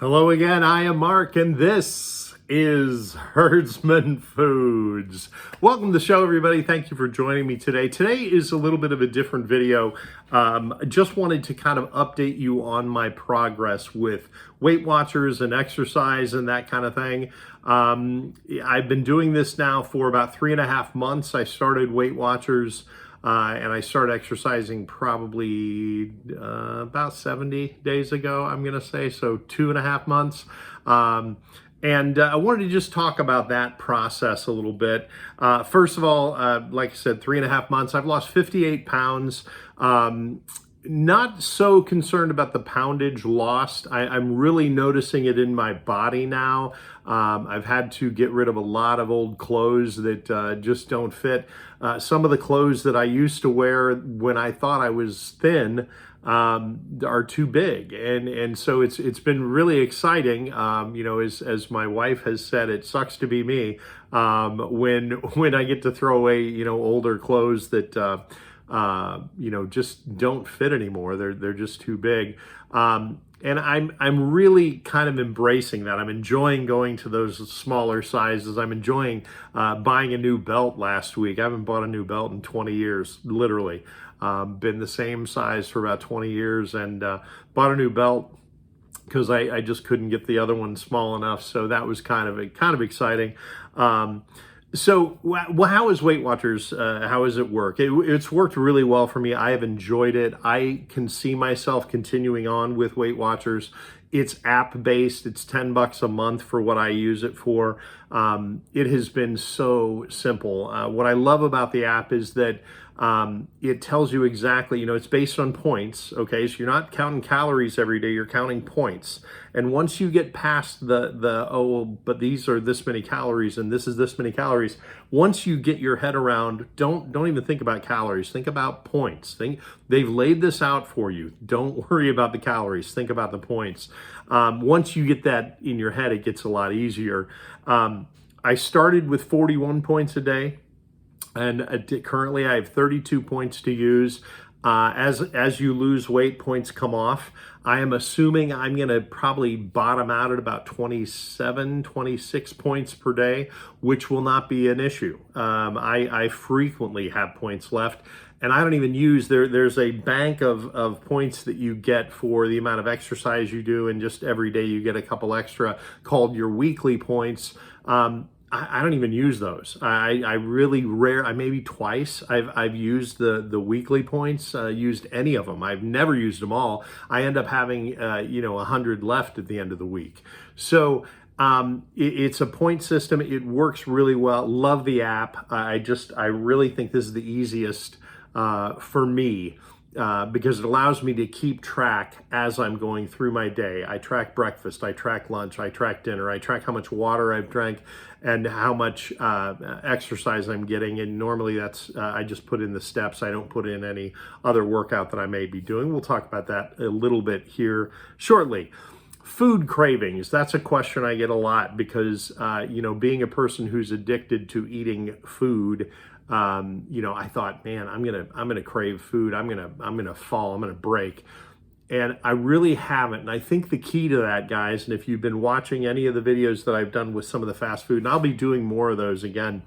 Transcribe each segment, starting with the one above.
Hello again, I am Mark, and this is Heardsmen Foods. Welcome to the show, everybody. Thank you for joining me today. Today is a little bit of a different video. I just wanted to kind of update you on my progress with Weight Watchers and exercise and that kind of thing. I've been doing this now for about 3.5 months. I started Weight Watchers and I started exercising probably about 70 days ago, I'm going to say, so 2.5 months. And I wanted to just talk about that process a little bit. First of all, like I said, 3.5 months, I've lost 58 pounds. Not so concerned about the poundage lost. I'm really noticing it in my body now. I've had to get rid of a lot of old clothes that just don't fit. Some of the clothes that I used to wear when I thought I was thin are too big, and so it's been really exciting. You know, as my wife has said, it sucks to be me when I get to throw away older clothes that just don't fit anymore. They're just too big. And I'm really kind of embracing that. I'm enjoying going to those smaller sizes. I'm enjoying buying a new belt last week. I haven't bought a new belt in 20 years, literally. Been the same size for about 20 years, and bought a new belt because I just couldn't get the other one small enough. So that was kind of exciting. So how is Weight Watchers, how does it work? It's worked really well for me. I have enjoyed it. I can see myself continuing on with Weight Watchers. It's app-based. It's $10 a month for what I use it for. It has been so simple. What I love about the app is that it tells you exactly, it's based on points, okay? So you're not counting calories every day, you're counting points. And once you get past but these are this many calories and this is this many calories, once you get your head around, don't even think about calories, think about points. They've laid this out for you. Don't worry about the calories, think about the points. Once you get that in your head, it gets a lot easier. I started with 41 points a day. And currently I have 32 points to use. As you lose weight, points come off. I am assuming I'm going to probably bottom out at about 27, 26 points per day, which will not be an issue. I frequently have points left, and I don't even use, there's a bank of points that you get for the amount of exercise you do, and just every day you get a couple extra called your weekly points. I don't even use those. I really maybe twice I've used the weekly points, used any of them. I've never used them all. I end up having 100 left at the end of the week. So it's a point system. It works really well. Love the app. I really think this is the easiest for me. Because it allows me to keep track as I'm going through my day. I track breakfast, I track lunch, I track dinner, I track how much water I've drank and how much exercise I'm getting. And normally that's, I just put in the steps. I don't put in any other workout that I may be doing. We'll talk about that a little bit here shortly. Food cravings, that's a question I get a lot because, being a person who's addicted to eating food, I thought, man, I'm gonna crave food. I'm gonna fall. I'm gonna break, and I really haven't. And I think the key to that, guys, and if you've been watching any of the videos that I've done with some of the fast food, and I'll be doing more of those again,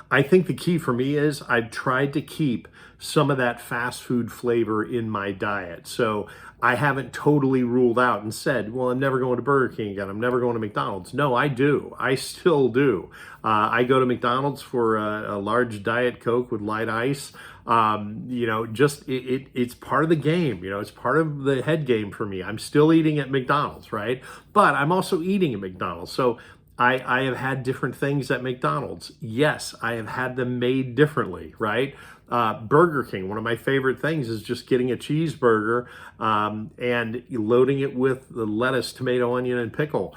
I think the key for me is I've tried to keep some of that fast food flavor in my diet. So I haven't totally ruled out and said, well, I'm never going to Burger King again. I'm never going to McDonald's. No, I do. I still do. I go to McDonald's for a large Diet Coke with light ice. It's part of the game. It's part of the head game for me. I'm still eating at McDonald's, right? But I'm also eating at McDonald's. So I have had different things at McDonald's. Yes, I have had them made differently, right? Burger King, one of my favorite things is just getting a cheeseburger and loading it with the lettuce, tomato, onion, and pickle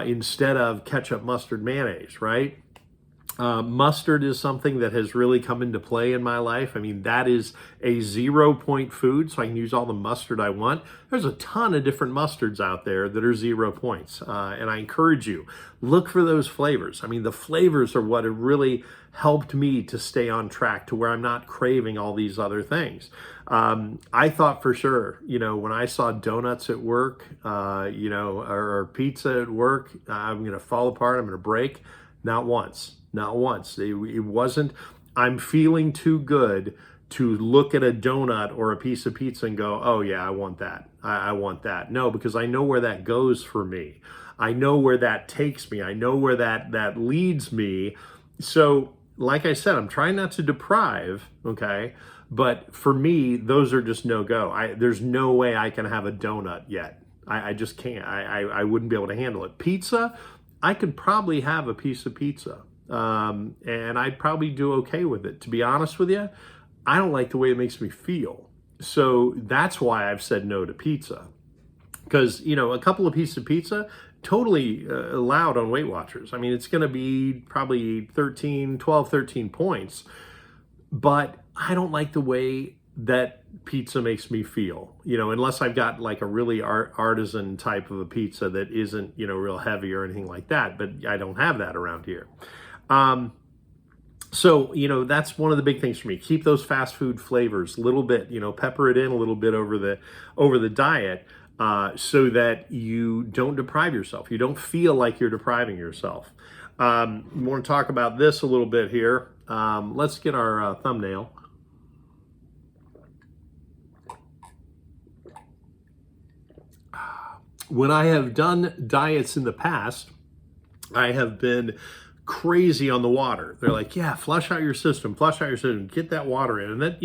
instead of ketchup, mustard, mayonnaise, right? Mustard is something that has really come into play in my life. I mean, that is a 0 point food, so I can use all the mustard I want. There's a ton of different mustards out there that are 0 points, and I encourage you, look for those flavors. I mean, the flavors are what have really helped me to stay on track to where I'm not craving all these other things. I thought for sure, when I saw donuts at work, or pizza at work, I'm going to fall apart, I'm going to break. Not once. Not once. It wasn't, I'm feeling too good to look at a donut or a piece of pizza and go, oh yeah, I want that. I want that. No, because I know where that goes for me. I know where that takes me. I know where that leads me. So, like I said, I'm trying not to deprive, okay? But for me, those are just no go. There's no way I can have a donut yet. I just can't. I wouldn't be able to handle it. Pizza, I could probably have a piece of pizza. And I'd probably do okay with it. To be honest with you, I don't like the way it makes me feel. So that's why I've said no to pizza. Because, a couple of pieces of pizza, totally allowed on Weight Watchers. I mean, it's going to be probably 12, 13 points. But I don't like the way that pizza makes me feel, unless I've got like a really artisan type of a pizza that isn't, real heavy or anything like that. But I don't have that around here. So, that's one of the big things for me. Keep those fast food flavors a little bit, pepper it in a little bit over the diet, so that you don't deprive yourself. You don't feel like you're depriving yourself. We want to talk about this a little bit here. Let's get our thumbnail. When I have done diets in the past, I have been crazy on the water. They're like, yeah, flush out your system, get that water in. And then,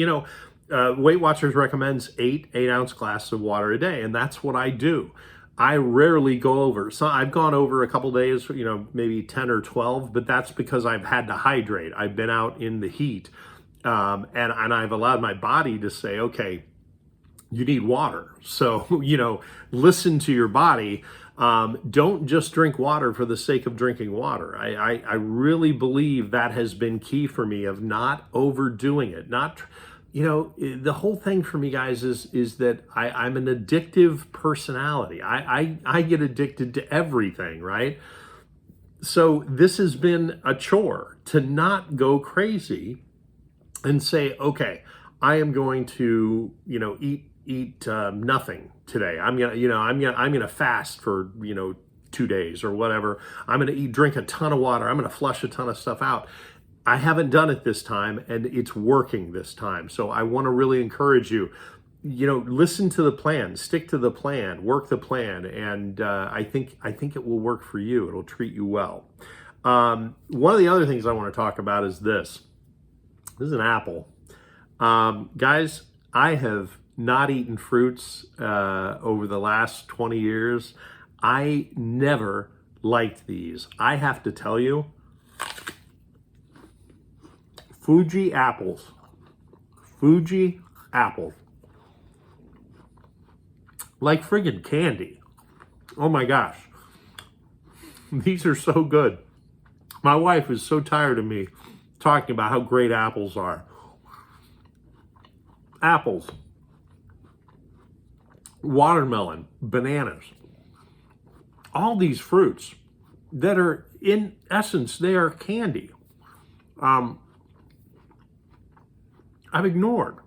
Weight Watchers recommends 8-ounce glasses of water a day. And that's what I do. I rarely go over. So I've gone over a couple days, maybe 10 or 12, but that's because I've had to hydrate. I've been out in the heat. And I've allowed my body to say, okay, you need water. So, listen to your body. Don't just drink water for the sake of drinking water. I really believe that has been key for me, of not overdoing it. Not, the whole thing for me, guys, is that I'm an addictive personality. I get addicted to everything, right? So this has been a chore to not go crazy and say, okay, I am going to, eat nothing today. I'm gonna fast for 2 days or whatever. I'm gonna drink a ton of water. I'm gonna flush a ton of stuff out. I haven't done it this time, and it's working this time. So I want to really encourage you. Listen to the plan, stick to the plan, work the plan, and I think it will work for you. It'll treat you well. One of the other things I want to talk about is this. This is an apple, guys. I have not eaten fruits over the last 20 years. I never liked these. I have to tell you, Fuji apples, like friggin' candy. Oh my gosh, these are so good. My wife is so tired of me talking about how great apples are. Apples, watermelon, bananas, all these fruits that are, in essence, they are candy. I've ignored.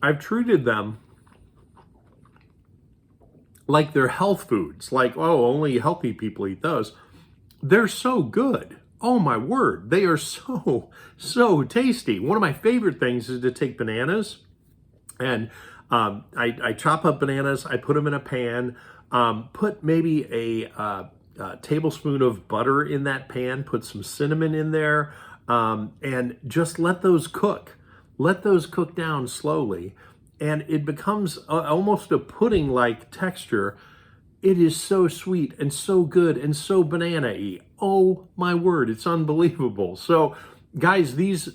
I've treated them like they're health foods, like, oh, only healthy people eat those. They're so good. Oh my word, they are so tasty. One of my favorite things is to take bananas and I chop up bananas, I put them in a pan, put maybe a tablespoon of butter in that pan, put some cinnamon in there, and just let those cook. Let those cook down slowly, and it becomes almost a pudding-like texture. It is so sweet and so good and so banana-y. Oh my word, it's unbelievable. So guys, these,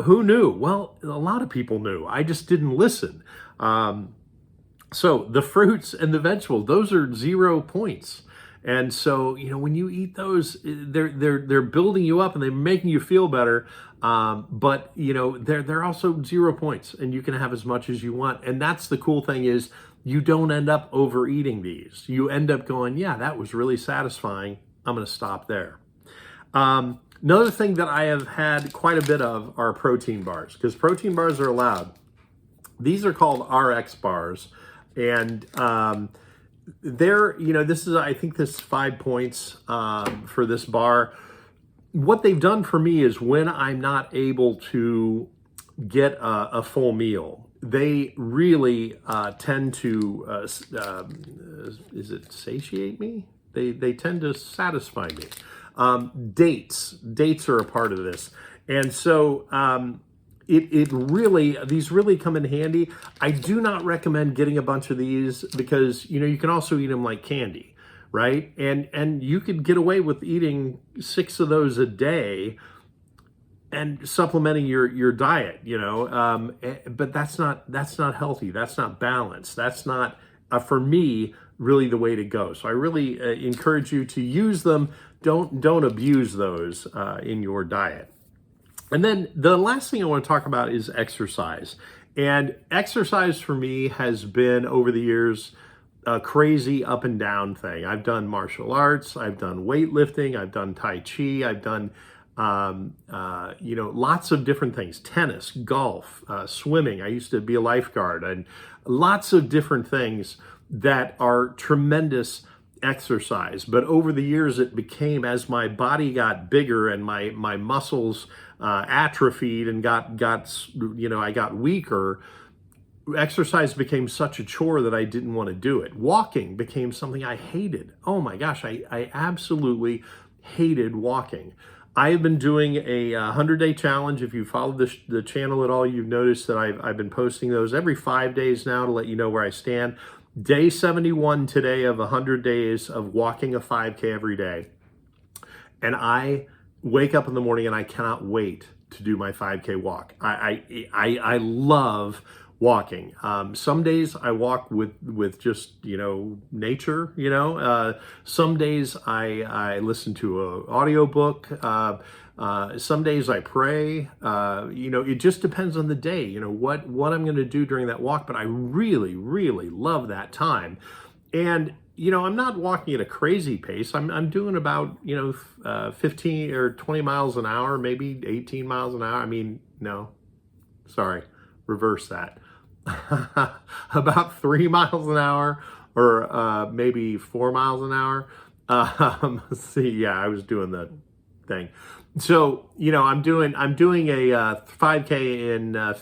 who knew? Well, a lot of people knew. I just didn't listen. So the fruits and the vegetables, those are 0 points. And so, when you eat those, they're building you up and they're making you feel better. But they're also 0 points, and you can have as much as you want. And that's the cool thing is you don't end up overeating these. You end up going, yeah, that was really satisfying. I'm going to stop there. Another thing that I have had quite a bit of are protein bars, because protein bars are allowed. These are called RX bars, and this is, I think this is 5 points for this bar. What they've done for me is when I'm not able to get a full meal, they really tend to, is it satiate me? They tend to satisfy me. Dates are a part of this. And so these really come in handy. I do not recommend getting a bunch of these because, you can also eat them like candy, right? And you could get away with eating 6 of those a day and supplementing your diet, but that's not healthy. That's not balanced. That's not, for me, really the way to go. So I really encourage you to use them. Don't abuse those in your diet. And then the last thing I want to talk about is exercise. And exercise for me has been, over the years, a crazy up and down thing. I've done martial arts, I've done weightlifting, I've done Tai Chi, I've done lots of different things, tennis, golf, swimming. I used to be a lifeguard, and lots of different things that are tremendous exercise. But over the years, it became, as my body got bigger and my muscles atrophied and I got weaker, exercise became such a chore that I didn't want to do it. Walking became something I hated. Oh my gosh, I absolutely hated walking. I have been doing a 100-day challenge. If you follow the channel at all, you've noticed that I've been posting those every 5 days now to let you know where I stand. Day 71 today of 100 days of walking a 5K every day. And I wake up in the morning and I cannot wait to do my 5K walk. I love walking. Some days I walk with just, nature, some days I listen to an audiobook. Some days I pray. It just depends on the day, what I'm going to do during that walk. But I really, really love that time. And, I'm not walking at a crazy pace. I'm doing about, 15 or 20 miles an hour, maybe 18 miles an hour. Reverse that. About 3 miles an hour, or maybe 4 miles an hour. I was doing the thing. So, I'm doing a 5K in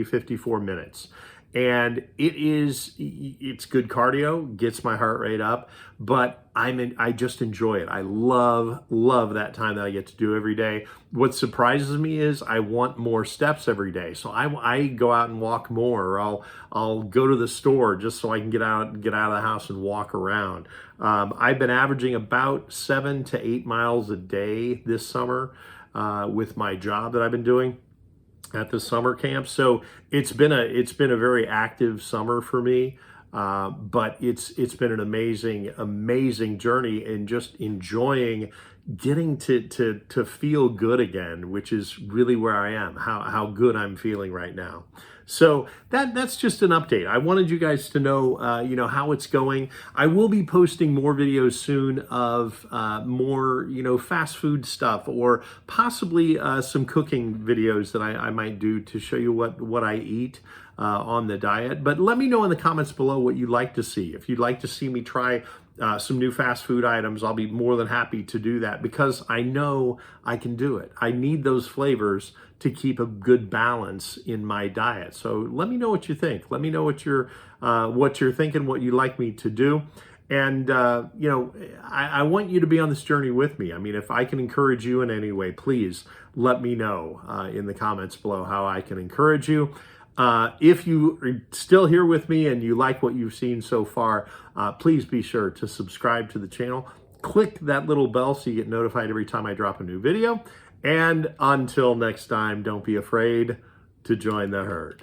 54 minutes. And it's good cardio, gets my heart rate up, but I just enjoy it. I love that time that I get to do every day. What surprises me is I want more steps every day. So I go out and walk more, or I'll go to the store just so I can get out of the house and walk around. I've been averaging about 7 to 8 miles a day this summer with my job that I've been doing at the summer camp. So it's been a very active summer for me, but it's been an amazing journey, and just enjoying getting to feel good again, which is really where I am, how good I'm feeling right now. So that's just an update. I wanted you guys to know, how it's going. I will be posting more videos soon of more, fast food stuff, or possibly some cooking videos that I might do to show you what I eat on the diet. But let me know in the comments below what you'd like to see. If you'd like to see me try some new fast food items, I'll be more than happy to do that, because I know I can do it. I need those flavors to keep a good balance in my diet. So let me know what you think. Let me know what you're thinking, what you'd like me to do. And, I want you to be on this journey with me. I mean, if I can encourage you in any way, please let me know in the comments below how I can encourage you. If you are still here with me and you like what you've seen so far, please be sure to subscribe to the channel. Click that little bell so you get notified every time I drop a new video. And until next time, don't be afraid to join the herd.